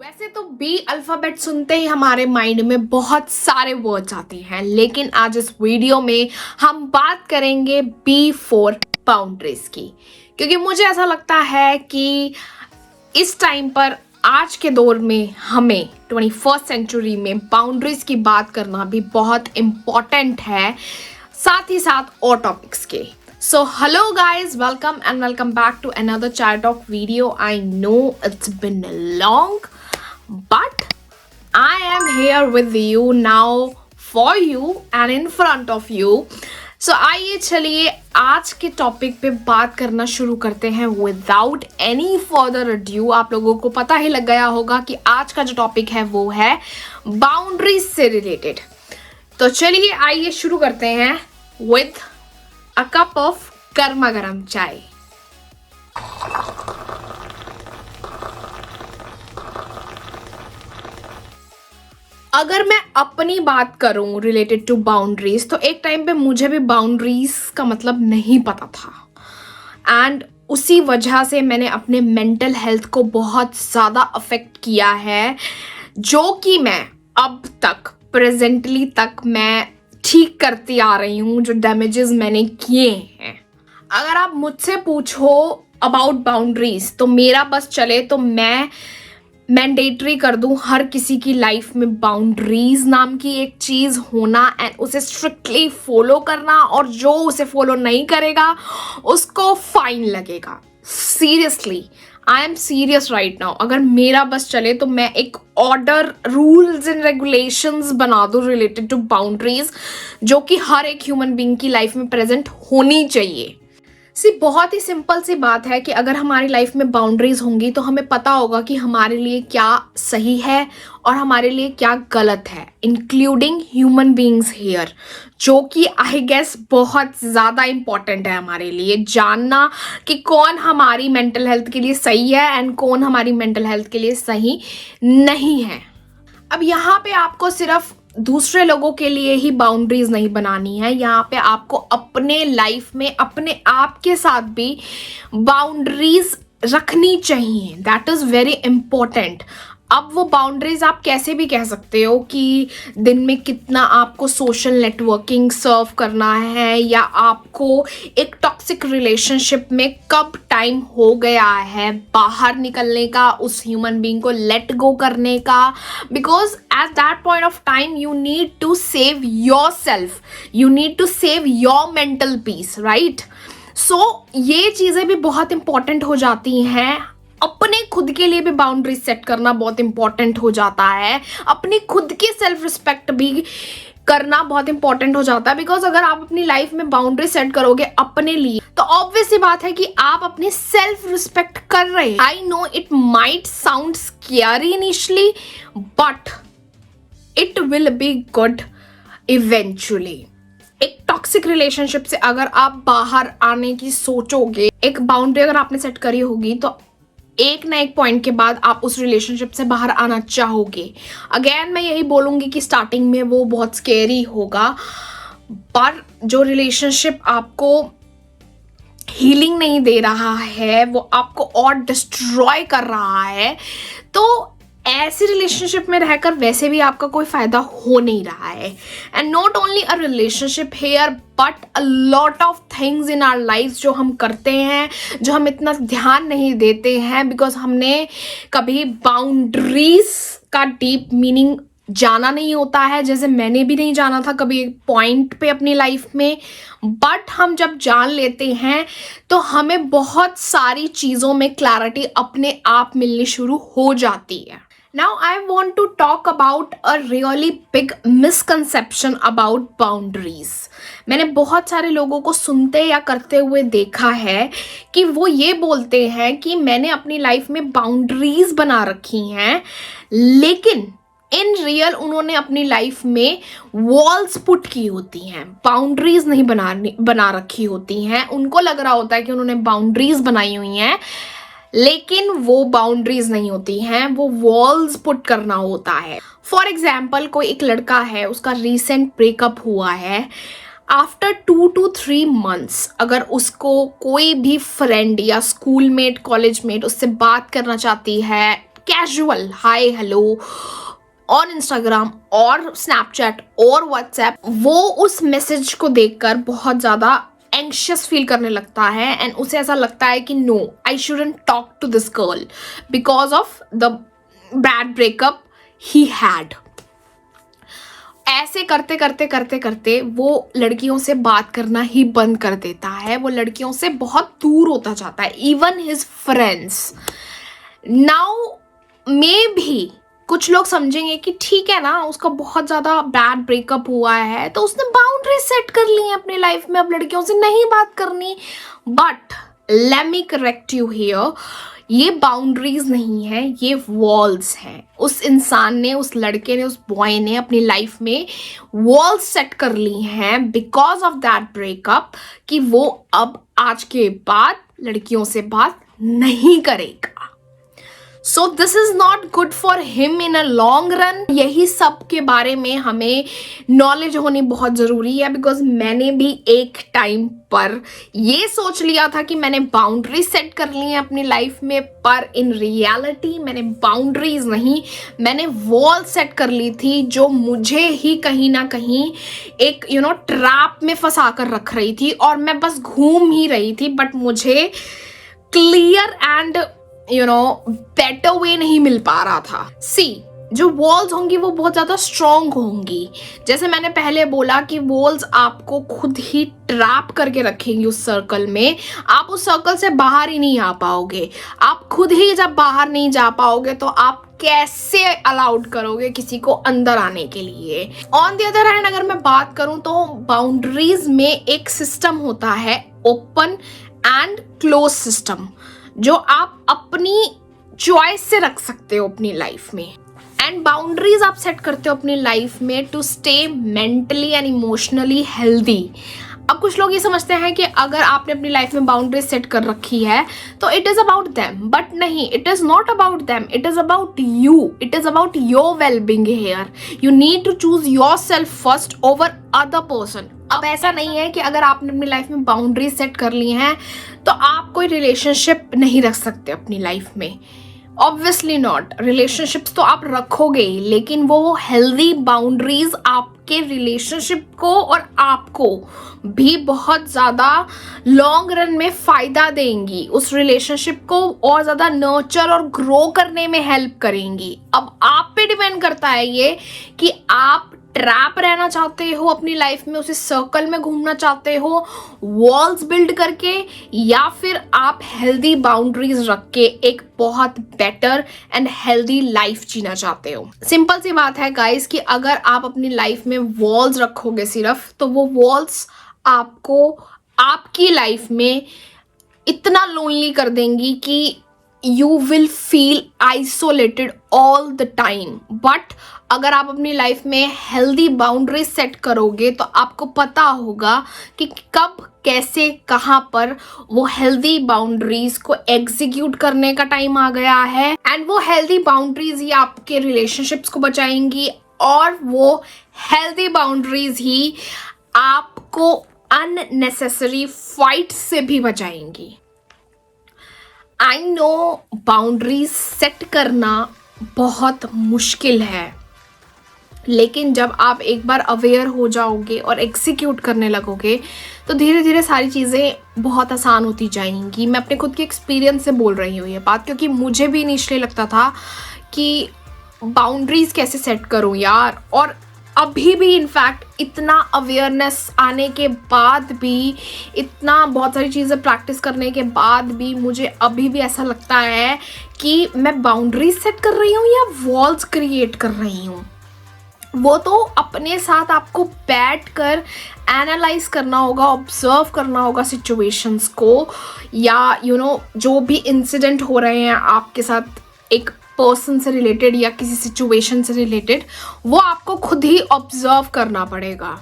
वैसे तो B alphabet सुनते ही हमारे माइंड में बहुत सारे वर्ड्स आते हैं, लेकिन आज इस वीडियो में हम बात करेंगे बी फॉर बाउंड्रीज की, क्योंकि मुझे ऐसा लगता है कि इस टाइम पर आज के दौर में हमें 21st सेंचुरी में बाउंड्रीज की बात करना भी बहुत इम्पोर्टेंट है, साथ ही साथ और टॉपिक्स के. So hello guys, welcome back to another Chai Talk video. I know it's been long, but I am here with you now for you and in front of you. So आइए चलिए आज के topic पे बात करना शुरू करते हैं विदाउट एनी फर्दर अड्यू. आप लोगों को पता ही लग गया होगा कि आज का जो टॉपिक है वो है बाउंड्रीज से रिलेटेड. तो चलिए आइए शुरू करते हैं विद a cup of गर्मा गर्म चाय. अगर मैं अपनी बात करूं रिलेटेड टू बाउंड्रीज, तो एक टाइम पे मुझे भी बाउंड्रीज का मतलब नहीं पता था, एंड उसी वजह से मैंने अपने मेंटल हेल्थ को बहुत ज़्यादा अफेक्ट किया है, जो कि मैं अब तक प्रेजेंटली तक मैं ठीक करती आ रही हूँ. जो डैमेजेस मैंने किए हैं, अगर आप मुझसे पूछो अबाउट बाउंड्रीज, तो मेरा बस चले तो मैं मैंडेटरी कर दूं हर किसी की लाइफ में बाउंड्रीज नाम की एक चीज़ होना, एंड उसे स्ट्रिक्टली फॉलो करना, और जो उसे फॉलो नहीं करेगा उसको फाइन लगेगा. Seriously, I am serious right now. अगर मेरा बस चले तो मैं एक ऑर्डर, रूल्स एंड रेगुलेशंस बना दूं रिलेटेड टू बाउंड्रीज, जो कि हर एक ह्यूमन बीइंग की लाइफ में प्रेजेंट होनी चाहिए. बहुत ही सिंपल सी बात है कि अगर हमारी लाइफ में बाउंड्रीज होंगी तो हमें पता होगा कि हमारे लिए क्या सही है और हमारे लिए क्या गलत है, इंक्लूडिंग ह्यूमन बीइंग्स हियर, जो कि आई गेस बहुत ज़्यादा इम्पॉर्टेंट है हमारे लिए जानना कि कौन हमारी मेंटल हेल्थ के लिए सही है एंड कौन हमारी मेंटल हेल्थ के लिए सही नहीं है. अब यहाँ पे आपको सिर्फ दूसरे लोगों के लिए ही बाउंड्रीज नहीं बनानी है, यहाँ पे आपको अपने लाइफ में अपने आप के साथ भी बाउंड्रीज रखनी चाहिए. That is very important. अब वो बाउंड्रीज आप कैसे भी कह सकते हो कि दिन में कितना आपको सोशल नेटवर्किंग सर्व करना है, या आपको एक टॉक्सिक रिलेशनशिप में कब टाइम हो गया है बाहर निकलने का, उस ह्यूमन बीइंग को लेट गो करने का, because at that point of time you need to save yourself, you need to save your mental peace, right. So ये चीज़ें भी बहुत इंपॉर्टेंट हो जाती हैं. अपने खुद के लिए भी बाउंड्री सेट करना बहुत इंपॉर्टेंट हो जाता है. अपनी खुद की सेल्फ रिस्पेक्ट भी करना बहुत इंपॉर्टेंट हो जाता है, बिकॉज अगर आप अपनी लाइफ में बाउंड्री सेट करोगे अपने लिए, तो ऑब्वियस सी बात है कि आप अपनी सेल्फ रिस्पेक्ट कर रहे हैं. I know it might sound scary initially, but it will be good eventually. एक टॉक्सिक रिलेशनशिप से अगर आप बाहर आने की सोचोगे, एक बाउंड्री अगर आपने सेट करी होगी, तो एक ना एक पॉइंट के बाद आप उस रिलेशनशिप से बाहर आना चाहोगे. अगेन मैं यही बोलूँगी कि स्टार्टिंग में वो बहुत स्केरी होगा, पर जो रिलेशनशिप आपको हीलिंग नहीं दे रहा है, वो आपको और डिस्ट्रॉय कर रहा है, तो ऐसी रिलेशनशिप में रहकर वैसे भी आपका कोई फ़ायदा हो नहीं रहा है. And not only a relationship here, but a lot of things in our life जो हम करते हैं, जो हम इतना ध्यान नहीं देते हैं, बिकॉज हमने कभी बाउंड्रीज का डीप मीनिंग जाना नहीं होता है. जैसे मैंने भी नहीं जाना था कभी एक पॉइंट पे अपनी लाइफ में, बट हम जब जान लेते हैं तो हमें बहुत सारी चीज़ों में क्लैरिटी अपने आप मिलनी शुरू हो जाती है. Now I want to talk about a really big misconception about boundaries. मैंने बहुत सारे लोगों को सुनते या करते हुए देखा है कि वो ये बोलते हैं कि मैंने अपनी लाइफ में बाउंड्रीज बना रखी हैं, लेकिन इन रियल उन्होंने अपनी लाइफ में वॉल्स पुट की होती हैं, बाउंड्रीज नहीं बना रखी होती हैं. उनको लग रहा होता है कि उन्होंने बाउंड्रीज बनाई हुई हैं, लेकिन वो बाउंड्रीज नहीं होती हैं, वो वॉल्स पुट करना होता है. फॉर एग्जाम्पल, कोई एक लड़का है, उसका रिसेंट ब्रेकअप हुआ है, आफ्टर 2 to 3 months अगर उसको कोई भी फ्रेंड या स्कूलमेट, कॉलेज मेट उससे बात करना चाहती है, casual hi hello on Instagram और स्नैपचैट और व्हाट्सएप, वो उस मैसेज को देखकर बहुत ज़्यादा एंशियस फील करने लगता है एंड उसे ऐसा लगता है कि no, I shouldn't talk to this girl because of the bad breakup he had. ऐसे करते करते करते करते वो लड़कियों से बात करना ही बंद कर देता है, वो लड़कियों से बहुत दूर होता जाता है, even his friends. Now may भी कुछ लोग समझेंगे कि ठीक है ना, उसका बहुत ज़्यादा बैड ब्रेकअप हुआ है तो उसने बाउंड्री सेट कर ली है अपनी लाइफ में, अब लड़कियों से नहीं बात करनी। But let me correct you here, ये बाउंड्रीज नहीं है, ये वॉल्स हैं। उस इंसान ने, उस लड़के ने, उस बॉय ने अपनी लाइफ में वॉल्स सेट कर ली हैं बिकॉज ऑफ दैट ब्रेकअप, कि वो अब आज के बाद लड़कियों से बात नहीं करेगा। So this is not good for him in a long run. यही सब के बारे में हमें नॉलेज होनी बहुत ज़रूरी है, बिकॉज मैंने भी एक टाइम पर ये सोच लिया था कि मैंने बाउंड्री सेट कर ली है अपनी लाइफ में, पर इन रियलिटी मैंने बाउंड्रीज नहीं, मैंने वॉल सेट कर ली थी जो मुझे ही कहीं ना कहीं एक ट्रैप में फंसा कर रख रही थी और मैं बस घूम ही रही थी, बट मुझे क्लियर एंड बेटर वे नहीं मिल पा रहा था। सी, जो वॉल्स होंगी वो बहुत ज़्यादा स्ट्रॉन्ग होंगी। जैसे मैंने पहले बोला कि वॉल्स आपको खुद ही ट्रैप करके रखेंगी उस सर्कल में, आप उस सर्कल से बाहर ही नहीं आ पाओगे। आप खुद ही जब बाहर नहीं जा पाओगे तो आप कैसे अलाउड करोगे किसी को अंदर आने के लिए। ऑन द अदर हैंड अगर मैं बात करूं तो बाउंड्रीज में एक सिस्टम होता है, ओपन एंड क्लोज सिस्टम, जो आप अपनी चॉइस से रख सकते हो अपनी लाइफ में। एंड बाउंड्रीज आप सेट करते हो अपनी लाइफ में to stay mentally and emotionally healthy. अब कुछ लोग ये समझते हैं कि अगर आपने अपनी लाइफ में बाउंड्रीज सेट कर रखी है तो it is about them, but नहीं, it is not about them, it is about you, it is about your wellbeing here. You need to choose yourself first over other person. अब ऐसा नहीं है कि अगर आपने अपनी लाइफ में बाउंड्रीज सेट कर ली हैं तो आप कोई रिलेशनशिप नहीं रख सकते अपनी लाइफ में। ऑब्वियसली नॉट, रिलेशनशिप्स तो आप रखोगे ही, लेकिन वो हेल्दी बाउंड्रीज आपके रिलेशनशिप को और आपको भी बहुत ज़्यादा लॉन्ग रन में फ़ायदा देंगी, उस रिलेशनशिप को और ज़्यादा नर्चर और ग्रो करने में हेल्प करेंगी। अब आप पे डिपेंड करता है ये कि आप ट्रैप रहना चाहते हो अपनी लाइफ में, उसी सर्कल में घूमना चाहते हो वॉल्स बिल्ड करके, या फिर आप हेल्दी बाउंड्रीज रख के एक बहुत बेटर एंड हेल्दी लाइफ जीना चाहते हो। सिंपल सी बात है गाइस कि अगर आप अपनी लाइफ में वॉल्स रखोगे सिर्फ, तो वो वॉल्स आपको आपकी लाइफ में इतना लोनली कर देंगी कि you will feel isolated all the time. But अगर आप अपनी लाइफ में हेल्दी बाउंड्री सेट करोगे तो आपको पता होगा कि कब, कैसे, कहाँ पर वो हेल्दी बाउंड्रीज को एग्जीक्यूट करने का टाइम आ गया है। एंड वो हेल्दी बाउंड्रीज ही आपके रिलेशनशिप्स को बचाएंगी और वो हेल्दी बाउंड्रीज ही आपको अननेसेसरी फाइट से भी बचाएंगी। आई नो बाउंड्रीज सेट करना बहुत मुश्किल है, लेकिन जब आप एक बार अवेयर हो जाओगे और एग्जीक्यूट करने लगोगे तो धीरे धीरे सारी चीज़ें बहुत आसान होती जाएंगी। मैं अपने खुद के एक्सपीरियंस से बोल रही हूँ ये बात, क्योंकि मुझे भी इनिशियली लगता था कि बाउंड्रीज कैसे सेट करूँ यार, और अभी भी इनफैक्ट इतना अवेयरनेस आने के बाद भी, इतना बहुत सारी चीज़ें प्रैक्टिस करने के बाद भी मुझे अभी भी ऐसा लगता है कि मैं बाउंड्रीज सेट कर रही हूँ या वॉल्स क्रिएट कर रही हूँ। वो तो अपने साथ आपको बैठ कर एनालाइज करना होगा, ऑब्जर्व करना होगा सिचुएशंस को, या जो भी इंसिडेंट हो रहे हैं आपके साथ एक पर्सन से रिलेटेड या किसी सिचुएशन से रिलेटेड, वो आपको खुद ही ऑब्जर्व करना पड़ेगा।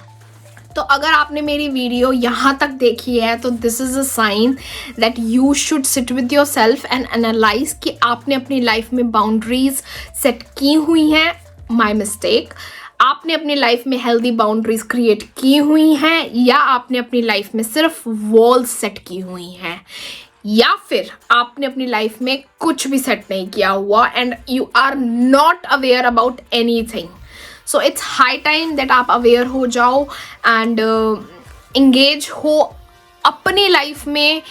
तो अगर आपने मेरी वीडियो यहाँ तक देखी है तो this is a sign that you should sit with yourself and analyse कि आपने अपनी लाइफ में बाउंड्रीज सेट की हुई हैं, माई मिस्टेक, आपने अपनी लाइफ में हेल्दी बाउंड्रीज क्रिएट की हुई हैं, या आपने अपनी लाइफ में सिर्फ वॉल्स सेट की हुई हैं। या फिर आपने अपनी लाइफ में कुछ भी सेट नहीं किया हुआ and you are not aware about anything. So it's high time that आप अवेयर हो जाओ एंड इंगेज हो अपनी लाइफ में,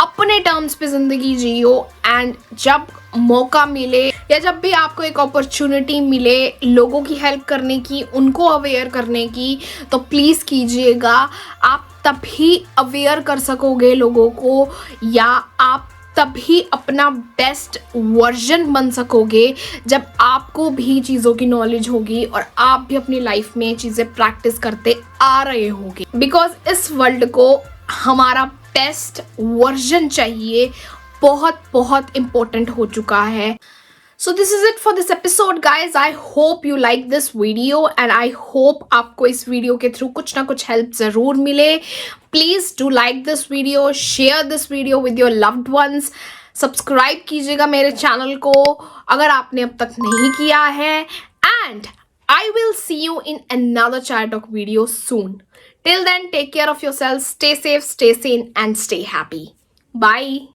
अपने टर्म्स पे ज़िंदगी जियो. एंड जब मौका मिले या जब भी आपको एक अपॉर्चुनिटी मिले लोगों की हेल्प करने की, उनको अवेयर करने की, तो प्लीज़ कीजिएगा. आप तभी अवेयर कर सकोगे लोगों को, या आप तभी अपना बेस्ट वर्जन बन सकोगे जब आपको भी चीज़ों की नॉलेज होगी और आप भी अपनी लाइफ में चीज़ें प्रैक्टिस करते आ रहे होगे. बिकॉज इस वर्ल्ड को हमारा बेस्ट वर्जन चाहिए, बहुत बहुत इम्पोर्टेंट हो चुका है. So this is it for this episode guys. I hope you like this video and I hope आपको इस वीडियो के थ्रू कुछ ना कुछ हेल्प ज़रूर मिले. Please do like this video, share this video with your loved ones. Subscribe कीजिएगा मेरे चैनल को अगर आपने अब तक नहीं किया है. And I will see you in another Chai Talk video soon. Till then, take care of yourselves, stay safe, stay sane and stay happy. Bye.